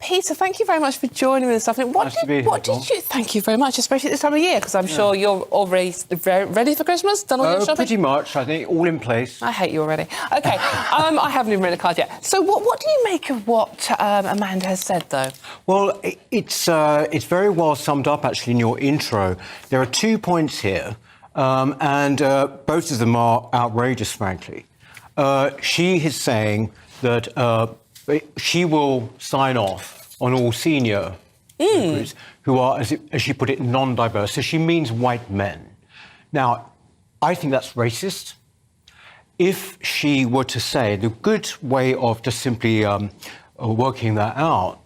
Peter, thank you very much for joining me this afternoon. What did you... Thank you very much, especially at this time of year, because I'm sure you're already ready for Christmas? Done all your shopping? Pretty much, I think, all in place. I hate you already. OK, I haven't even written a card yet. So what do you make of what Amanda has said, though? Well, it's very well summed up, actually, in your intro. There are 2 points here, and both of them are outrageous, frankly. She is saying that she will sign off on all senior recruits who are, as she put it, non-diverse. So she means white men. Now, I think that's racist. If she were to say, the good way of just simply working that out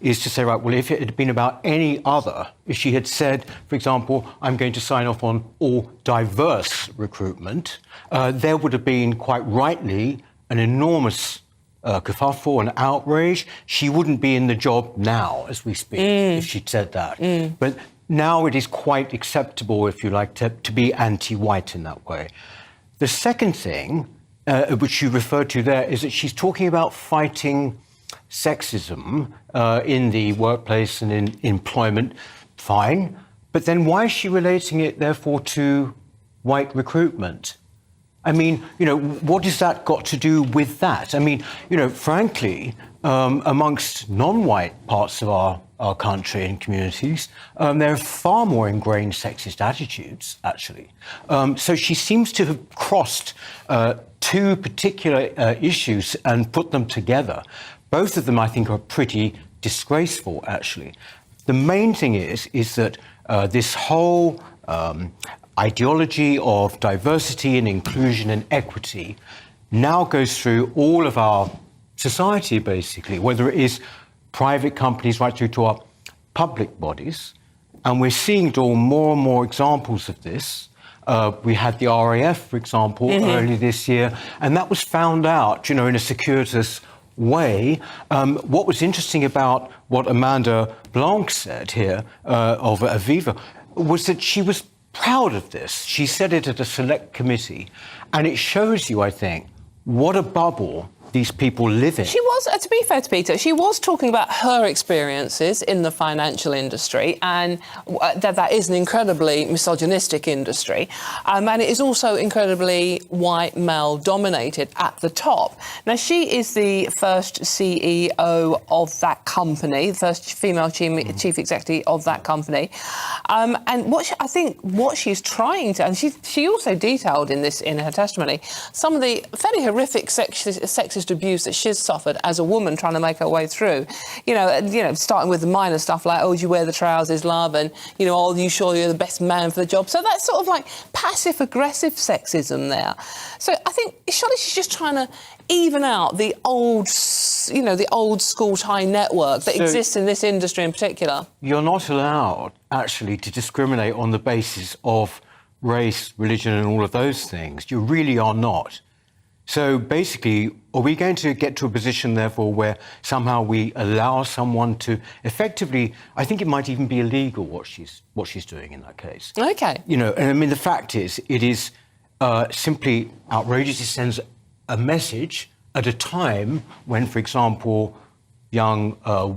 is to say, right, well, if it had been about any other, if she had said, for example, I'm going to sign off on all diverse recruitment, there would have been, quite rightly, an enormous kerfuffle and outrage. She wouldn't be in the job now, as we speak, if she'd said that. But now it is quite acceptable, if you like, to be anti-white in that way. The second thing, which you referred to there, is that she's talking about fighting sexism in the workplace and in employment. Fine. But then why is she relating it, therefore, to white recruitment? I mean, what has that got to do with that? I mean, frankly, amongst non-white parts of our country and communities, there are far more ingrained sexist attitudes, actually. So she seems to have crossed two particular issues and put them together. Both of them, I think, are pretty disgraceful, actually. The main thing is that this whole ideology of diversity and inclusion and equity now goes through all of our society, basically, whether it is private companies right through to our public bodies. And we're seeing more and more examples of this. We had the RAF, for example, earlier this year, and that was found out, in a circuitous way. What was interesting about what Amanda Blanc said here of Aviva was that she was proud of this. She said it at a select committee, and it shows you, I think, what a bubble these people live in. She was, to be fair to Peter, she was talking about her experiences in the financial industry, and that is an incredibly misogynistic industry, and it is also incredibly white male-dominated at the top. Now, she is the first CEO of that company, the first female chief executive of that company, and I think what she's trying to, and she also detailed in her testimony, some of the fairly horrific sexist abuse that she's suffered as a woman trying to make her way through. Starting with the minor stuff like, oh, do you wear the trousers, love, and, oh, you sure you're the best man for the job. So that's sort of like passive-aggressive sexism there. So I think, surely she's just trying to even out the old school tie network that exists in this industry in particular. You're not allowed, actually, to discriminate on the basis of race, religion and all of those things. You really are not. So basically, are we going to get to a position, therefore, where somehow we allow someone to effectively, I think it might even be illegal what she's doing in that case. OK. And I mean, the fact is, it is simply outrageous. It sends a message at a time when, for example, young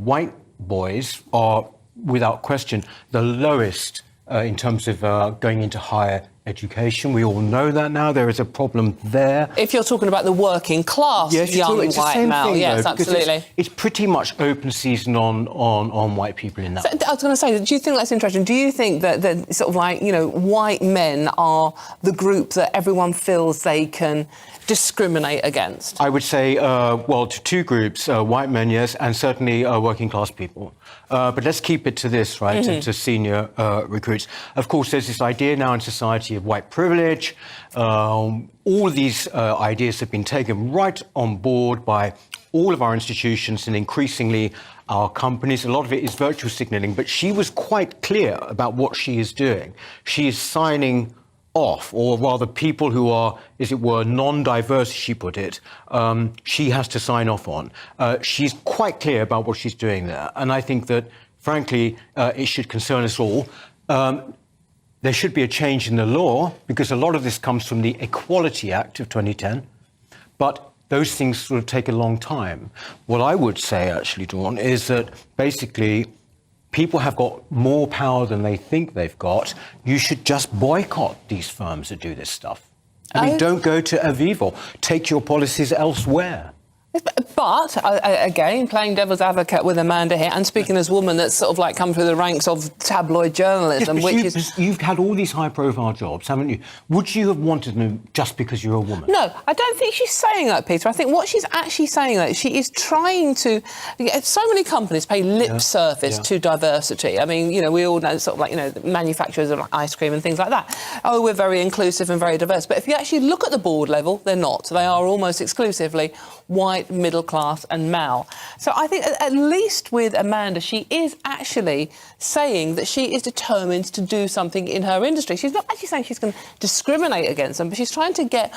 white boys are, without question, the lowest in terms of going into higher education. We all know that now. There is a problem there. If you're talking about the working class young white male, yes, absolutely. It's pretty much open season on white people in that. So, I was going to say, do you think that's interesting? Do you think that sort of like, white men are the group that everyone feels they can discriminate against? I would say, to two groups, white men, yes, and certainly working class people. But let's keep it to this, right, to senior recruits. Of course, there's this idea now in society of white privilege. All these ideas have been taken right on board by all of our institutions and increasingly our companies. A lot of it is virtue signalling, but she was quite clear about what she is doing. She is signing off, or rather people who are, as it were, non-diverse, she put it, she has to sign off on. She's quite clear about what she's doing there. And I think that, frankly, it should concern us all. There should be a change in the law, because a lot of this comes from the Equality Act of 2010. But those things sort of take a long time. What I would say, actually, Dawn, is that basically people have got more power than they think they've got. You should just boycott these firms that do this stuff. I mean, don't go to Aviva. Take your policies elsewhere. But, again, playing devil's advocate with Amanda here, and speaking as a woman that's sort of like come through the ranks of tabloid journalism, yes, you've had all these high-profile jobs, haven't you? Would you have wanted them just because you're a woman? No, I don't think she's saying that, Peter. I think what she's actually saying that she is trying to... So many companies pay lip service to diversity. I mean, you know, we all know sort of like, you know, manufacturers of like ice cream and things like that. Oh, we're very inclusive and very diverse. But if you actually look at the board level, they're not. They are almost exclusively white, middle class and male. So I think at least with Amanda, she is actually saying that she is determined to do something in her industry. She's not actually saying she's going to discriminate against them, but she's trying to get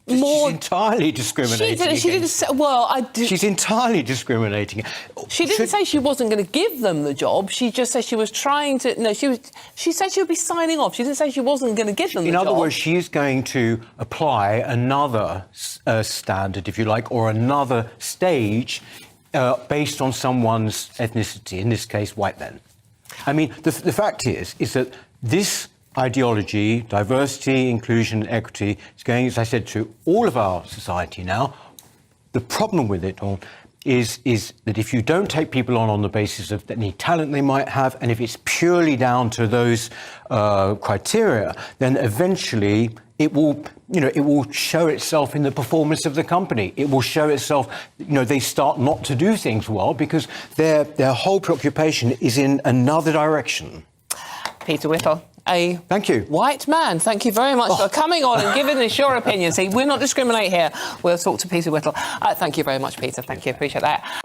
more... She's entirely discriminating. She didn't say... Well, I do... She's entirely discriminating. She didn't say she wasn't going to give them the job. She just said she was trying to... No, she said she would be signing off. She didn't say she wasn't going to give them the job. In other words, she's going to apply another standard, if you like, or another stage based on someone's ethnicity, in this case, white men. I mean, the fact is that this ideology, diversity, inclusion, equity, is going, as I said, to all of our society now. The problem with it all is that if you don't take people on the basis of any talent they might have, and if it's purely down to those criteria, then eventually it will show itself in the performance of the company. It will show itself, they start not to do things well because their whole preoccupation is in another direction. Peter Whittle, thank you. White man. Thank you very much for coming on and giving us your opinion. See, we're not discriminate here. We'll talk to Peter Whittle. Thank you very much, Peter. Thank you. Appreciate that.